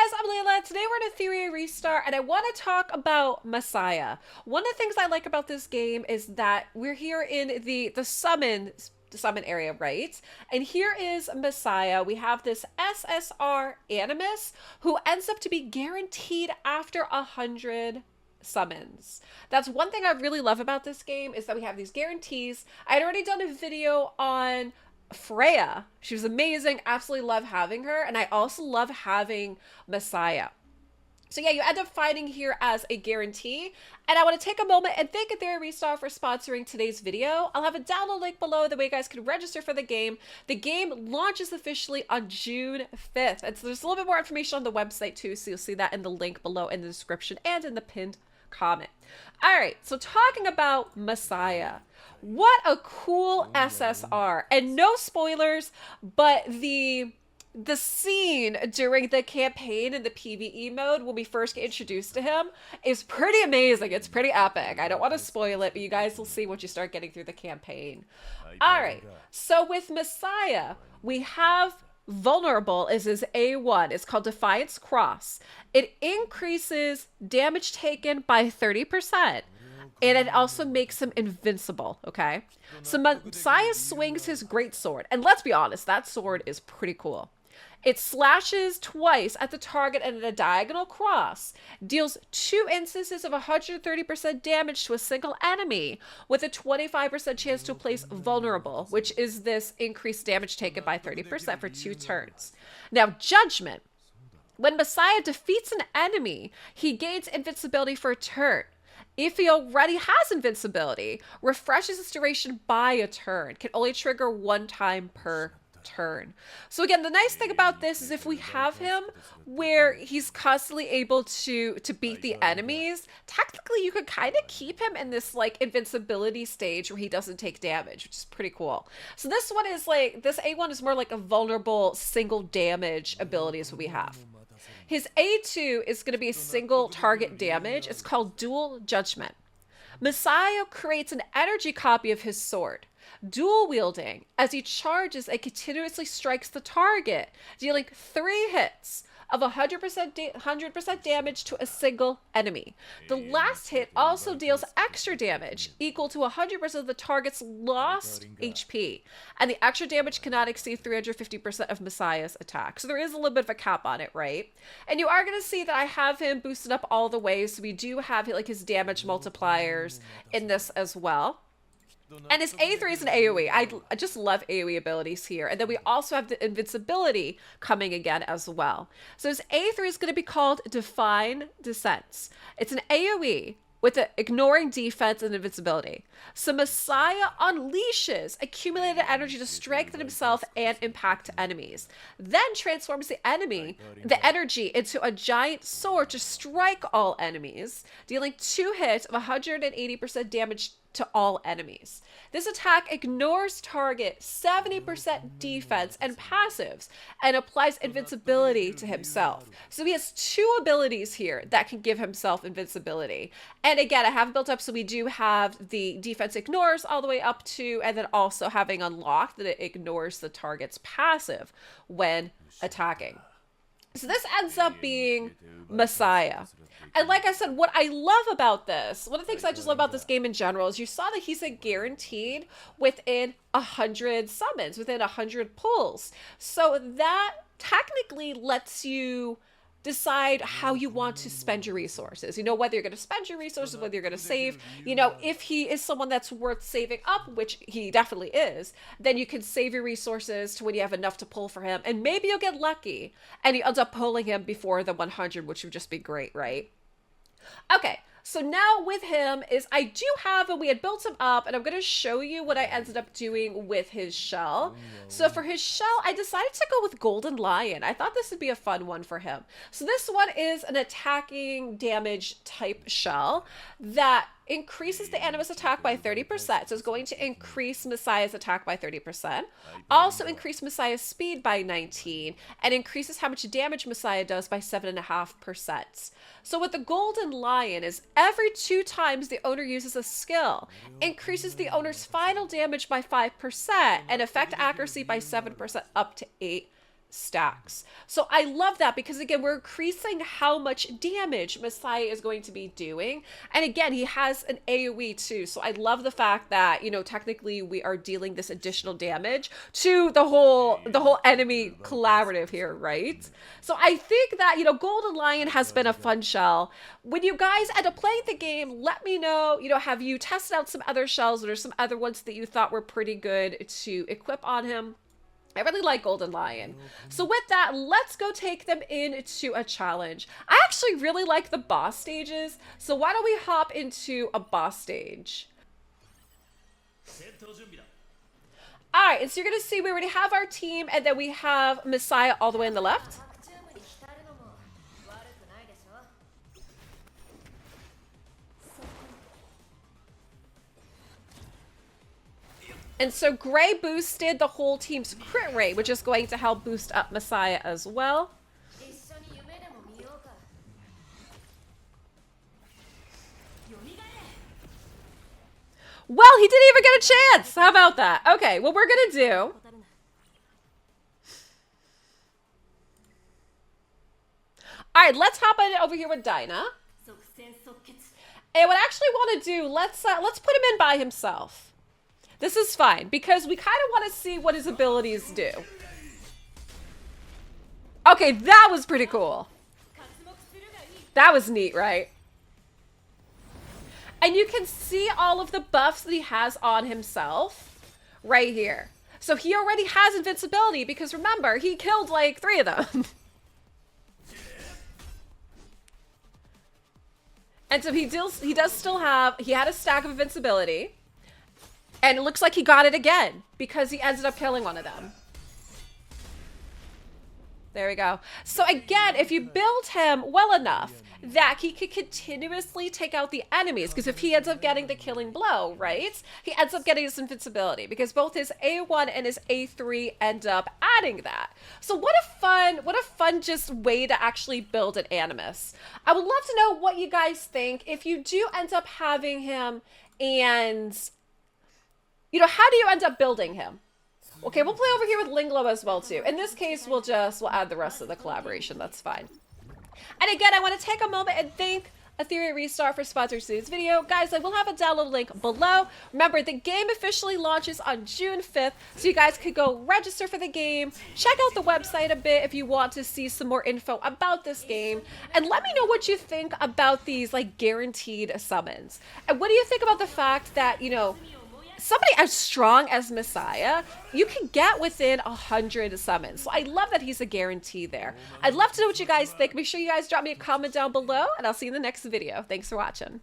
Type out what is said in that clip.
guys, I'm Layla. Today we're in Etheria Restart, and I want to talk about Massiah. One of the things I like about this game is that we're here in the summon area, right? And here is Massiah. We have this SSR Animus, who ends up to be guaranteed after 100 summons. That's one thing I really love about this game, is that we have these guarantees. I'd already done a video on Freya. She was amazing. Absolutely love having her. And I also love having Massiah. So yeah, you end up fighting here as a guarantee. And I want to take a moment and thank Etheria Restart for sponsoring today's video. I'll have a download link below, the way you guys can register for the game. The game launches officially on June 5th. And so there's a little bit more information on the website too, so you'll see that in the link below in the description and in the pinned comment. All right, so talking about Massiah. What a cool SSR. And no spoilers, but the scene during the campaign in the PvE mode when we first get introduced to him is pretty amazing. It's pretty epic. I don't want to spoil it, but you guys will see once you start getting through the campaign. All right, so with Massiah, we have Vulnerable is his A1. It's called Defiance Cross. It increases damage taken by 30%. And it also makes him invincible, okay? So Massiah swings his greatsword. And let's be honest, that sword is pretty cool. It slashes twice at the target and at a diagonal cross, deals 2 instances of 130% damage to a single enemy, with a 25% chance to place vulnerable, which is this increased damage taken by 30% for 2 turns. Now, Judgment. When Massiah defeats an enemy, he gains invincibility for a turn. If he already has invincibility, refreshes its duration by a turn. Can only trigger 1 time per turn. So again, the nice thing about this is if we have him where he's constantly able to beat the enemies, technically you could kind of keep him in this like invincibility stage where he doesn't take damage, which is pretty cool. So this one is like, this A1 is more like a vulnerable single damage ability is what we have. His A2 is going to be a single target damage. It's called Dual Judgment. Massiah creates an energy copy of his sword, dual wielding. As he charges, it continuously strikes the target, dealing 3 hits of 100% damage to a single enemy. The last hit also deals extra damage, equal to 100% of the target's lost HP, and the extra damage cannot exceed 350% of Massiah's attack. So there is a little bit of a cap on it, right? And you are going to see that I have him boosted up all the way, so we do have like his damage multipliers in this as well. And his A3 is an AoE. I just love AoE abilities here. And then we also have the invincibility coming again as well. So his A3 is going to be called Define Descents. It's an AoE with the ignoring defense and invincibility. So Massiah unleashes accumulated energy to strengthen himself and impact enemies. Then transforms the energy into a giant sword to strike all enemies, dealing 2 hits of 180% damage to all enemies. This attack ignores target 70% defense and passives and applies invincibility to himself. So he has 2 abilities here that can give himself invincibility. And again, I have built up so we do have the defense ignores all the way up to, and then also having unlocked that it ignores the target's passive when attacking. So this ends up being Massiah. And like I said, what I love about this, one of the things I just love about this game in general is you saw that he's guaranteed within 100 summons, within 100 pulls. So that technically lets you decide how you want to spend your resources. You know, whether you're going to spend your resources, whether you're going to save. You know, if he is someone that's worth saving up, which he definitely is, then you can save your resources to when you have enough to pull for him. And maybe you'll get lucky and you end up pulling him before the 100, which would just be great, right? Okay, so now with him is I do have, and we had built him up, and I'm going to show you what I ended up doing with his shell. So for his shell, I decided to go with Golden Lion. I thought this would be a fun one for him. So this one is an attacking damage type shell that increases the Animus attack by 30%. So it's going to increase Massiah's attack by 30%. Also increase Massiah's speed by 19, and increases how much damage Massiah does by 7.5%. So with the Golden Lion is every 2 times the owner uses a skill, increases the owner's final damage by 5% and effect accuracy by 7% up to 8 stacks. So I love that because again, we're increasing how much damage Massiah is going to be doing. And again, he has an AoE too. So I love the fact that, you know, technically we are dealing this additional damage to the whole enemy collaborative here, right? So I think that, you know, Golden Lion has been a fun shell. When you guys end up playing the game, let me know, you know, have you tested out some other shells or some other ones that you thought were pretty good to equip on him? I really like Golden Lion. So with that, let's go take them into a challenge. I actually really like the boss stages. So why don't we hop into a boss stage? All right, and so you're going to see we already have our team, and then we have Massiah all the way on the left. And so Gray boosted the whole team's crit rate, which is going to help boost up Massiah as well. Well, he didn't even get a chance. How about that? Okay, what we're going to do... All right, let's hop in over here with Dinah. And what I actually want to do, let's put him in by himself. This is fine, because we kind of want to see what his abilities do. Okay, that was pretty cool. That was neat, right? And you can see all of the buffs that he has on himself right here. So he already has invincibility, because remember, he killed like 3 of them. And so he does still have, he had a stack of invincibility. And it looks like he got it again because he ended up killing one of them. There we go. So again, if you build him well enough that he could continuously take out the enemies, because if he ends up getting the killing blow, right, he ends up getting his invincibility because both his A1 and his A3 end up adding that. So what a fun just way to actually build an Animus. I would love to know what you guys think if you do end up having him, and you know, how do you end up building him? Okay, we'll play over here with Linglo as well too. In this case, we'll add the rest of the collaboration. That's fine. And again, I want to take a moment and thank Etheria Restart for sponsoring today's video. Guys, I will have a download link below. Remember, the game officially launches on June 5th, so you guys could go register for the game. Check out the website a bit if you want to see some more info about this game. And let me know what you think about these, like, guaranteed summons. And what do you think about the fact that, you know, somebody as strong as Massiah, you can get within 100 summons. So I love that he's a guarantee there. I'd love to know what you guys think. Make sure you guys drop me a comment down below, and I'll see you in the next video. Thanks for watching.